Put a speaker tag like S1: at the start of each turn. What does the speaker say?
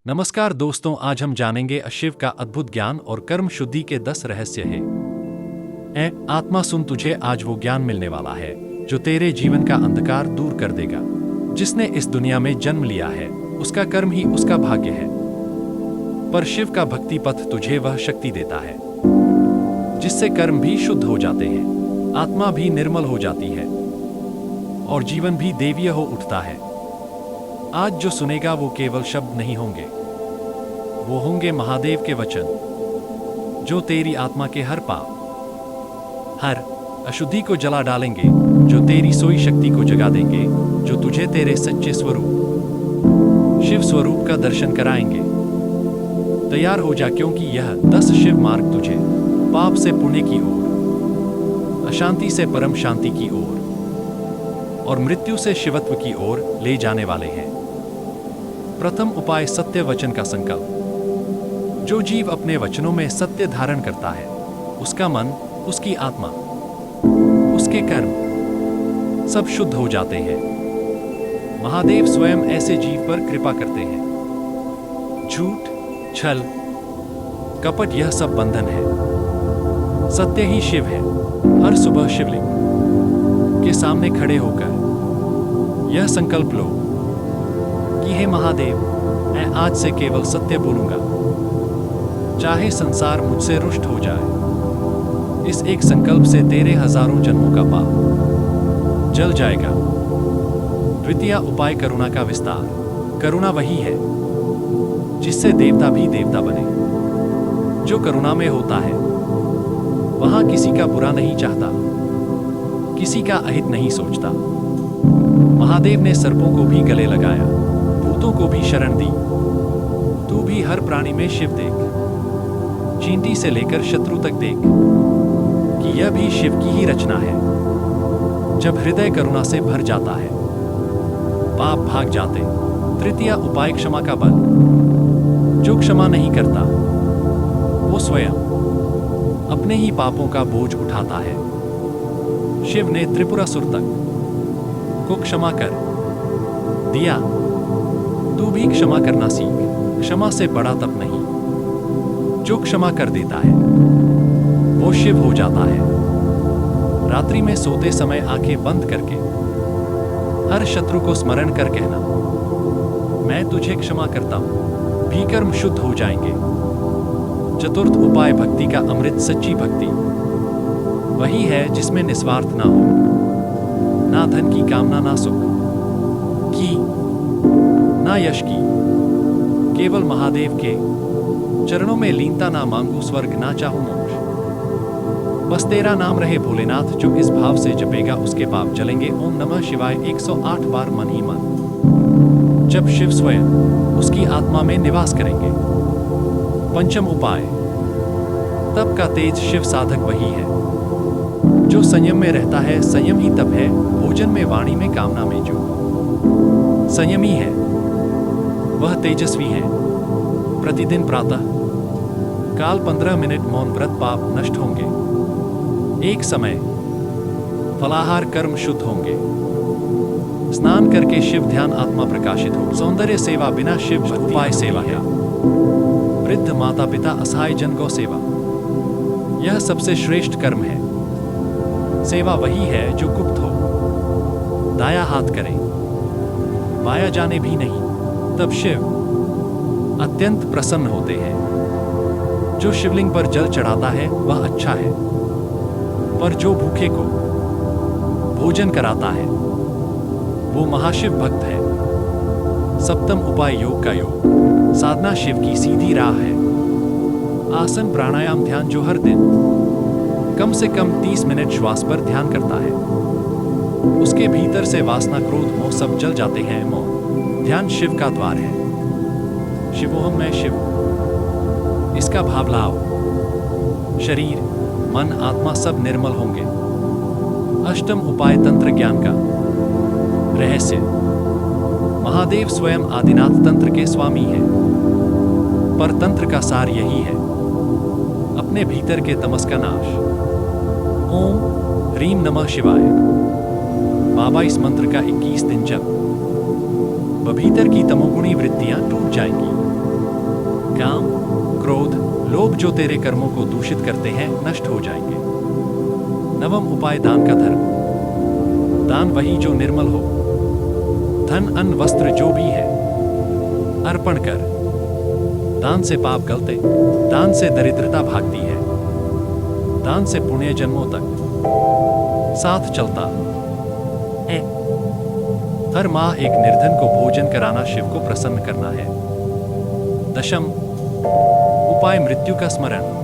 S1: नमस्कार दोस्तों, आज हम जानेंगे शिव का अद्भुत ज्ञान और कर्म शुद्धि के 10 रहस्य हैं। आत्मा सुन, तुझे आज वो ज्ञान मिलने वाला है जो तेरे जीवन का अंधकार दूर कर देगा। जिसने इस दुनिया में जन्म लिया है उसका कर्म ही उसका भाग्य है, पर शिव का भक्ति पथ तुझे वह शक्ति देता है जिससे कर्म भी शुद्ध हो जाते हैं, आत्मा भी निर्मल हो जाती है और जीवन भी दैवीय हो उठता है। आज जो सुनेगा वो केवल शब्द नहीं होंगे, वो होंगे महादेव के वचन जो तेरी आत्मा के हर पाप, हर अशुद्धि को जला डालेंगे, जो तेरी सोई शक्ति को जगा देंगे, जो तुझे तेरे सच्चे स्वरूप शिव स्वरूप का दर्शन कराएंगे। तैयार हो जा, क्योंकि यह 10 शिव मार्ग तुझे पाप से पुण्य की ओर, अशांति से परम शांति की ओर और मृत्यु से शिवत्व की ओर ले जाने वाले हैं। प्रथम उपाय, सत्य वचन का संकल्प। जो जीव अपने वचनों में सत्य धारण करता है, उसका मन, उसकी आत्मा, उसके कर्म सब शुद्ध हो जाते हैं। महादेव स्वयं ऐसे जीव पर कृपा करते हैं। झूठ, छल, कपट यह सब बंधन है। सत्य ही शिव है। हर सुबह शिवलिंग के सामने खड़े होकर यह संकल्प लो कि हे महादेव, मैं आज से केवल सत्य बोलूंगा, चाहे संसार मुझसे रुष्ट हो जाए। इस एक संकल्प से तेरे हजारों जन्मों का पाप जल जाएगा। द्वितीय उपाय, करुणा का विस्तार। करुणा वही है जिससे देवता भी देवता बने। जो करुणा में होता है वहां किसी का बुरा नहीं चाहता, किसी का अहित नहीं सोचता। महादेव ने सर्पों को भी गले लगाया, भूतों को भी शरण दी। तू भी हर प्राणी में शिव देख, चींटी से लेकर शत्रु तक देख कि यह भी शिव की ही रचना है। जब हृदय करुणा से भर जाता है, पाप भाग जाते। तृतीय उपाय, क्षमा का बल। जो क्षमा नहीं करता वो स्वयं अपने ही पापों का बोझ उठाता है। शिव ने त्रिपुरासुर तक को क्षमा कर दिया, तू भी क्षमा करना सीख। क्षमा से बड़ा तप नहीं। जो क्षमा कर देता है वो शिव हो जाता है। रात्रि में सोते समय आंखें बंद करके हर शत्रु को स्मरण कर कहना, मैं तुझे क्षमा करता हूं, भी कर्म शुद्ध हो जाएंगे। चतुर्थ उपाय, भक्ति का अमृत। सच्ची भक्ति वही है जिसमें निस्वार्थ ना हो, ना धन की कामना, ना सुख की, ना यश की, केवल महादेव के चरणों में लीनता। ना मांगू स्वर्ग, ना चाहूं मोक्ष, बस तेरा नाम रहे भोलेनाथ। जो इस भाव से जपेगा उसके पाप जलेंगे। ओम नमः शिवाय 108 बार मन ही मन, जब शिव स्वयं उसकी आत्मा में निवास करेंगे। पंचम उपाय, तप का तेज। शिव साधक वही है जो संयम में रहता है। संयम ही तप है। भोजन में, वाणी में, कामना में जो संयमी है वह तेजस्वी है। प्रतिदिन प्रातः काल 15 मिनट मौन व्रत, पाप नष्ट होंगे। एक समय फलाहार, कर्म शुद्ध होंगे। स्नान करके शिव ध्यान, आत्मा प्रकाशित हो। सौंदर्य सेवा, बिना शिव उपाय सेवा है। वृद्ध माता पिता, असहाय जन, गौ सेवा, यह सबसे श्रेष्ठ कर्म है। सेवा वही है जो गुप्त हो, दाया हाथ करे, बाया जाने भी नहीं, तब शिव अत्यंत प्रसन्न होते हैं। जो शिवलिंग पर जल चढ़ाता है वह अच्छा है, पर जो भूखे को भोजन कराता है वो महाशिव भक्त है। सप्तम उपाय, योग का योग। साधना शिव की सीधी राह है। आसन, प्राणायाम, ध्यान। जो हर दिन कम से कम 30 मिनट श्वास पर ध्यान करता है, उसके भीतर से वासना, क्रोध, मोह सब जल जाते हैं। मोह ध्यान शिव का द्वार है। शिवोहम, मैं शिव, इसका भाव लाओ। शरीर, मन, आत्मा सब निर्मल होंगे। अष्टम उपाय, तंत्र ज्ञान का रहस्य। महादेव स्वयं आदिनाथ तंत्र के स्वामी हैं, पर तंत्र का सार यही है, अपने भीतर के तमस का नाश। ओम ह्रीम नमः शिवाय। बाबा इस मंत्र का 21 दिन जप, भीतर की तमोगुणी वृत्तियां टूट जाएंगी। काम, क्रोध, लोभ जो तेरे कर्मों को दूषित करते हैं नष्ट हो जाएंगे। नवम उपाय दान का धर्म। दान वही जो निर्मल हो। धन, अन्न, वस्त्र जो भी है अर्पण कर। दान से पाप गलते, दान से दरिद्रता भागती है, दान से पुण्य जन्मों तक साथ चलता है। हर माह एक निर्धन को भोजन कराना शिव को प्रसन्न करना है। दशम उपाय मृत्यु का स्मरण।